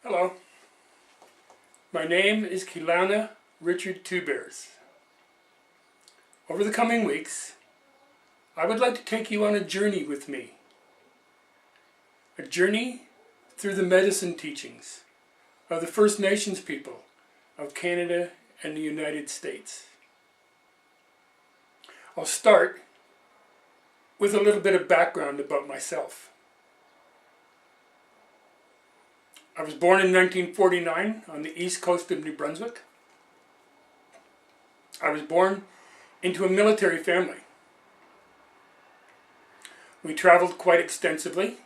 Hello, my name is Kilana Richard Two Bears. Over the coming weeks, I would like to take you on a journey with me. A journey through the medicine teachings of the First Nations people of Canada and the United States. I'll start with a little bit of background about myself. I was born in 1949 on the east coast of New Brunswick. I was born into a military family. We traveled quite extensively: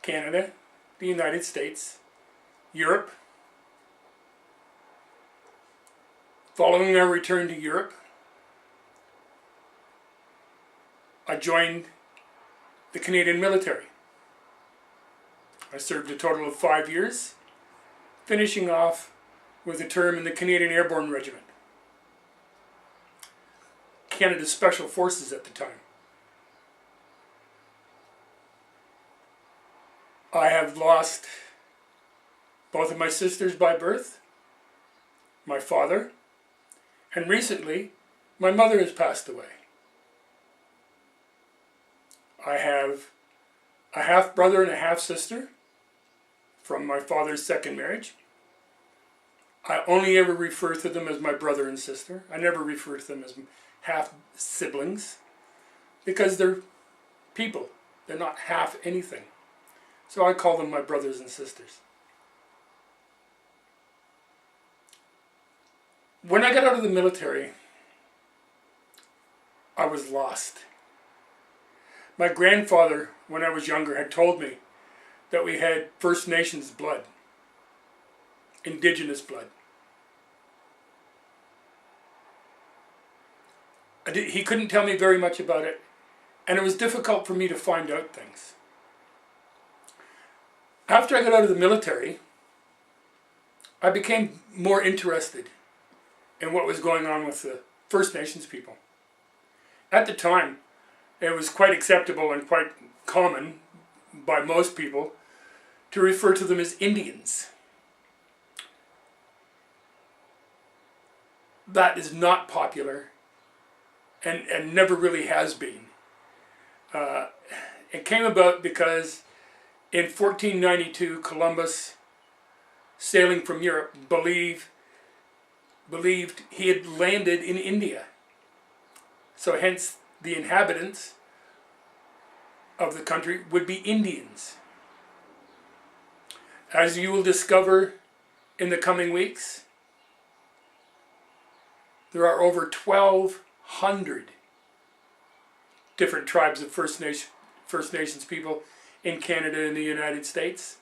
Canada, the United States, Europe. Following our return to Europe, I joined the Canadian military. I served a total of 5 years, finishing off with a term in the Canadian Airborne Regiment, Canada's Special Forces at the time. I have lost both of my sisters by birth, my father, and recently my mother has passed away. I have a half-brother and a half-sister from my father's second marriage. I only ever refer to them as my brother and sister. I never refer to them as half-siblings because they're people. They're not half anything. So I call them my brothers and sisters. When I got out of the military, I was lost. My grandfather, when I was younger, had told me that we had First Nations blood, Indigenous blood. He couldn't tell me very much about it, and it was difficult for me to find out things. After I got out of the military, I became more interested in what was going on with the First Nations people. At the time, it was quite acceptable and quite common by most people to refer to them as Indians. That is not popular and never really has been. It came about because in 1492, Columbus, sailing from Europe, believed he had landed in India. So hence the inhabitants of the country would be Indians. As you will discover in the coming weeks, there are over 1,200 different tribes of First Nations people in Canada and the United States.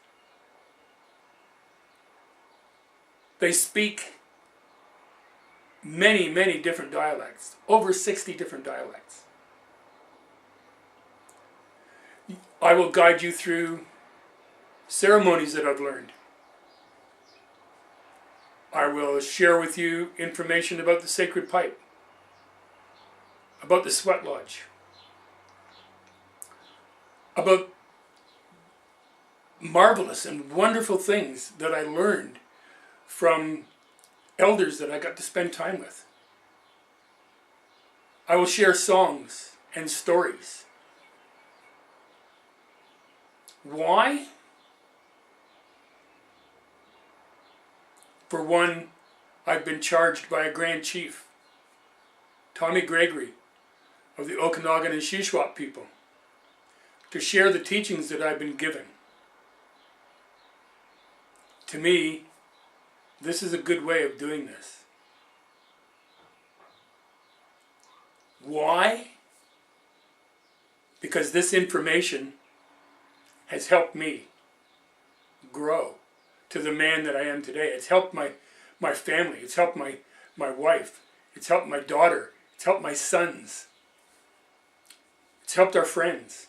They speak many, many different dialects, over 60 different dialects. I will guide you through ceremonies that I've learned. I will share with you information about the sacred pipe, about the sweat lodge, about marvelous and wonderful things that I learned from elders that I got to spend time with. I will share songs and stories. Why? For one, I've been charged by a Grand Chief, Tommy Gregory, of the Okanagan and Shuswap people, to share the teachings that I've been given. To me, this is a good way of doing this. Why? Because this information has helped me grow to the man that I am today. It's helped my family. It's helped my wife. It's helped my daughter. It's helped my sons. It's helped our friends.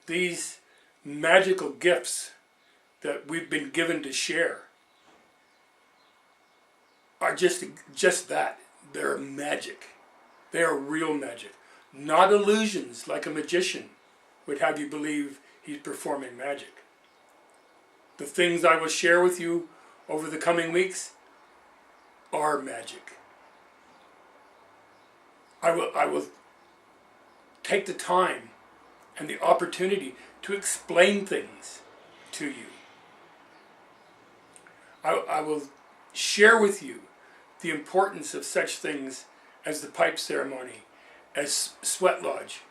These magical gifts that we've been given to share are just that. They're magic. They are real magic. Not illusions like a magician would have you believe he's performing magic. The things I will share with you over the coming weeks are magic. I will take the time and the opportunity to explain things to you. I will share with you the importance of such things as the pipe ceremony, as sweat lodge,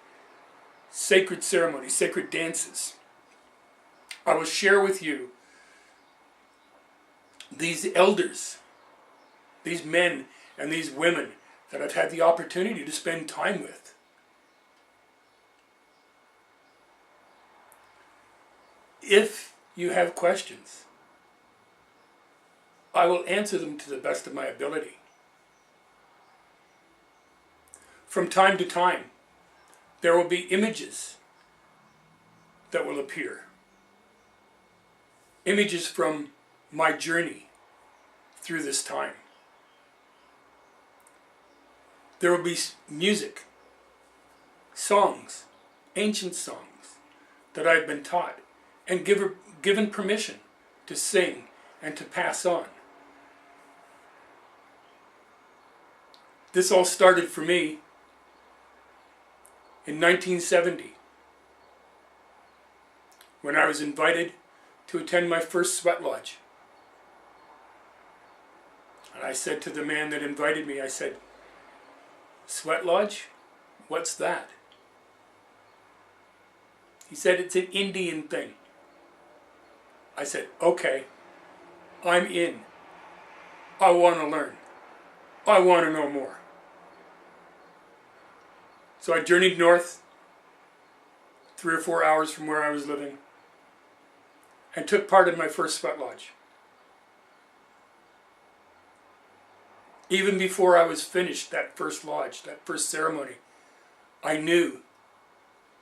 sacred ceremony, sacred dances. I will share with you these elders, these men and these women that I've had the opportunity to spend time with. If you have questions, I will answer them to the best of my ability. From time to time, there will be images that will appear. Images from my journey through this time. There will be music, songs, ancient songs that I've been taught and given permission to sing and to pass on. This all started for me in 1970 when I was invited to attend my first sweat lodge. And I said to the man that invited me, I said, "Sweat lodge? What's that?" He said, "It's an Indian thing." I said, "Okay, I'm in. I want to learn. I want to know more." So I journeyed north, 3 or 4 hours from where I was living, and took part in my first sweat lodge. Even before I was finished that first lodge, that first ceremony, I knew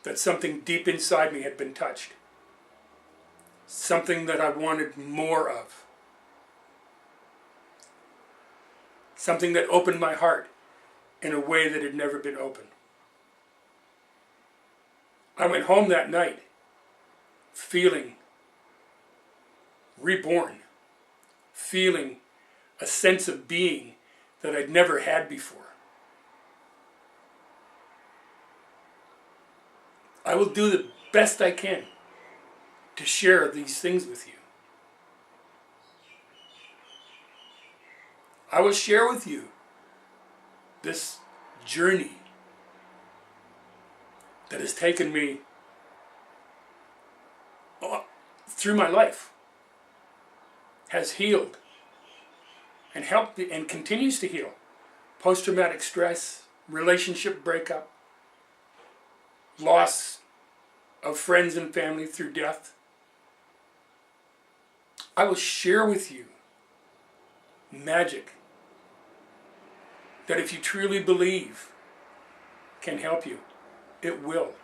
that something deep inside me had been touched. Something that I wanted more of. Something that opened my heart in a way that had never been opened. I went home that night feeling reborn, feeling a sense of being that I'd never had before. I will do the best I can to share these things with you. I will share with you this journey that has taken me through my life, has healed and helped me and continues to heal post-traumatic stress, relationship breakup, loss of friends and family through death. I will share with you magic that if you truly believe can help you, it will.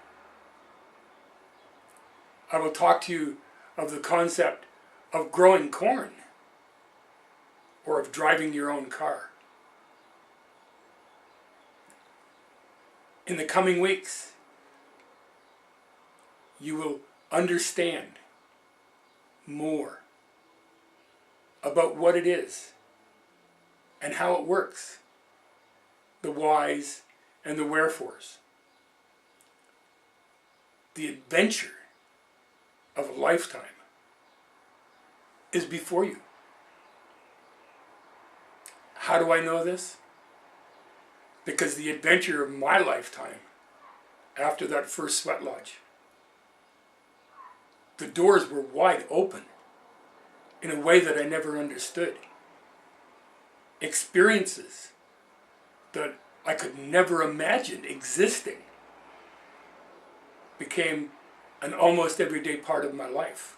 I will talk to you of the concept of growing corn or of driving your own car. In the coming weeks, you will understand more about what it is and how it works, the whys and the wherefores. The adventure of a lifetime is before you. How do I know this? Because the adventure of my lifetime, after that first sweat lodge, the doors were wide open in a way that I never understood. Experiences that I could never imagine existing became an almost everyday part of my life.